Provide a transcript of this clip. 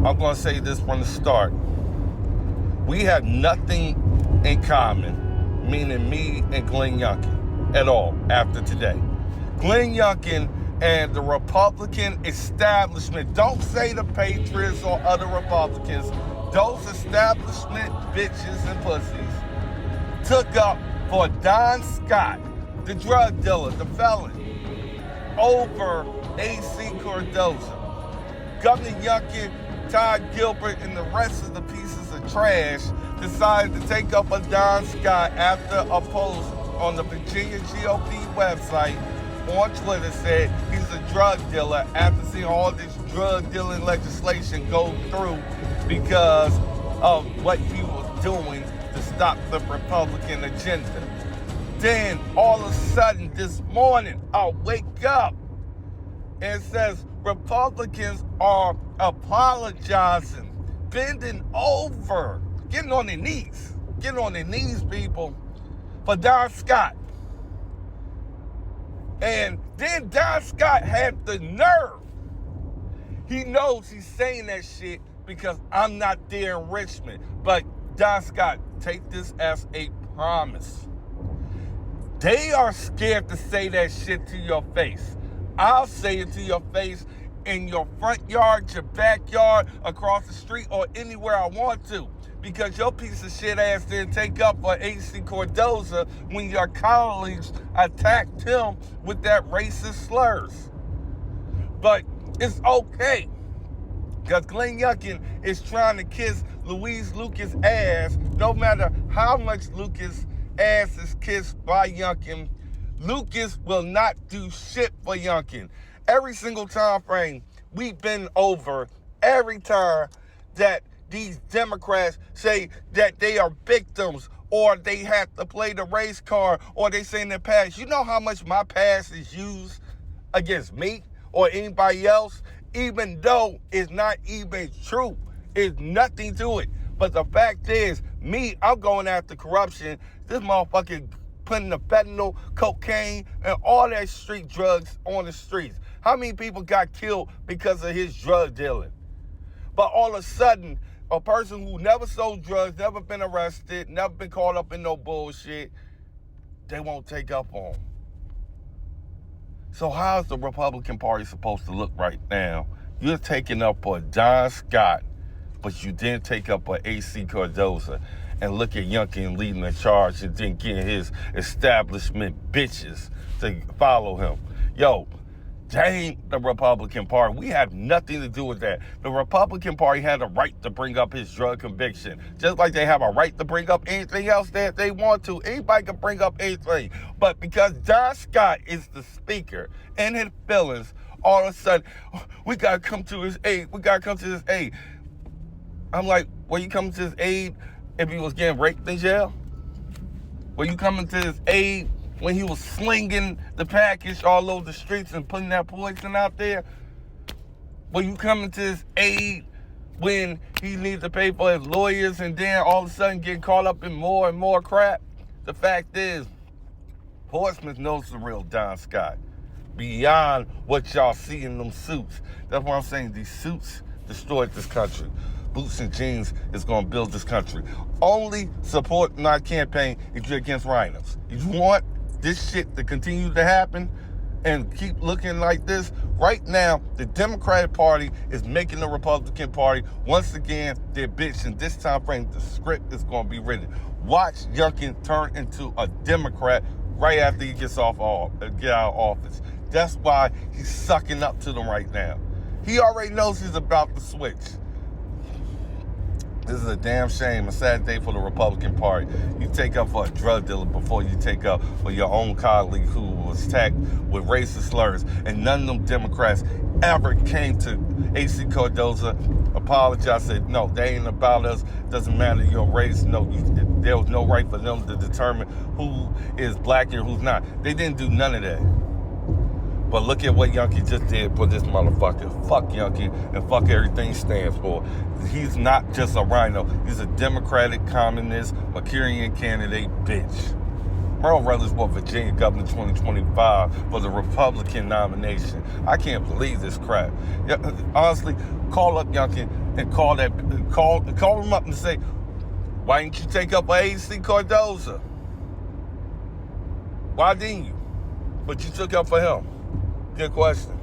I'm going to say this from the start. We have nothing in common, meaning me and Glenn Youngkin, at all after today. Glenn Youngkin and the Republican establishment, don't say the Patriots or other Republicans, those establishment bitches and pussies took up for Don Scott, the drug dealer, the felon, over A.C. Cardozo. Governor Youngkin, Todd Gilbert, and the rest of the pieces of trash decided to take up a Don Scott after a post on the Virginia GOP website on Twitter said he's a drug dealer after seeing all this drug dealing legislation go through because of what he was doing to stop the Republican agenda. Then all of a sudden this morning, I wake up and it says Republicans are apologizing, bending over, getting on their knees, people, for Don Scott. And then Don Scott had the nerve. He knows he's saying that shit because I'm not there in Richmond. But Don Scott, take this as a promise. They are scared to say that shit to your face. I'll say it to your face in your front yard, your backyard, across the street, or anywhere I want to. Because your piece of shit ass didn't take up for A.C. Cardozo when your colleagues attacked him with that racist slurs. But it's okay. Because Glenn Youngkin is trying to kiss Louise Lucas' ass, no matter how much Lucas' ass is kissed by Youngkin. Lucas will not do shit for Youngkin. Every single time frame, we've been over every time that these Democrats say that they are victims or they have to play the race card or they say in their past. You know how much my past is used against me or anybody else? Even though it's not even true. It's nothing to it. But the fact is, me, I'm going after corruption. This motherfucker putting the fentanyl, cocaine, and all that street drugs on the streets. How many people got killed because of his drug dealing? But all of a sudden, a person who never sold drugs, never been arrested, never been caught up in no bullshit, they won't take up on him. So how's the Republican Party supposed to look right now? You're taking up for Don Scott, but you didn't take up for A.C. Cardozo. And look at Youngkin leading the charge and then getting his establishment bitches to follow him. Yo, that ain't the Republican Party. We have nothing to do with that. The Republican Party had a right to bring up his drug conviction. Just like they have a right to bring up anything else that they want to. Anybody can bring up anything. But because Don Scott is the speaker and his feelings, all of a sudden, we got to come to his aid. I'm like, were you coming to his aid if he was getting raped in jail? Were you coming to his aid when he was slinging the package all over the streets and putting that poison out there? Were you coming to his aid when he needs to pay for his lawyers and then all of a sudden getting caught up in more and more crap? The fact is, Portsmouth knows the real Don Scott. Beyond what y'all see in them suits. That's what I'm saying. These suits destroyed this country. Boots and jeans is going to build this country. Only support my campaign if you're against rhinos. If you want this shit to continue to happen and keep looking like this, right now, the Democratic Party is making the Republican Party, once again, their bitch. And this time frame, the script is going to be written. Watch Youngkin turn into a Democrat right after he get out of office. That's why he's sucking up to them right now. He already knows he's about to switch. This is a damn shame, a sad day for the Republican Party. You take up for a drug dealer before you take up for your own colleague who was attacked with racist slurs. And none of them Democrats ever came to A.C. Cardozo, apologized, said, no, they ain't about us. Doesn't matter your race. No, there was no right for them to determine who is black and who's not. They didn't do none of that. But look at what Youngkin just did for this motherfucker. Fuck Youngkin and fuck everything he stands for. He's not just a rhino. He's a Democratic, communist, Mercurian candidate bitch. Merle Rutledge for Virginia Governor 2025 for the Republican nomination. I can't believe this crap. Honestly, call up Youngkin and call him up and say, why didn't you take up AC Cardozo? Why didn't you? But you took up for him. Good question.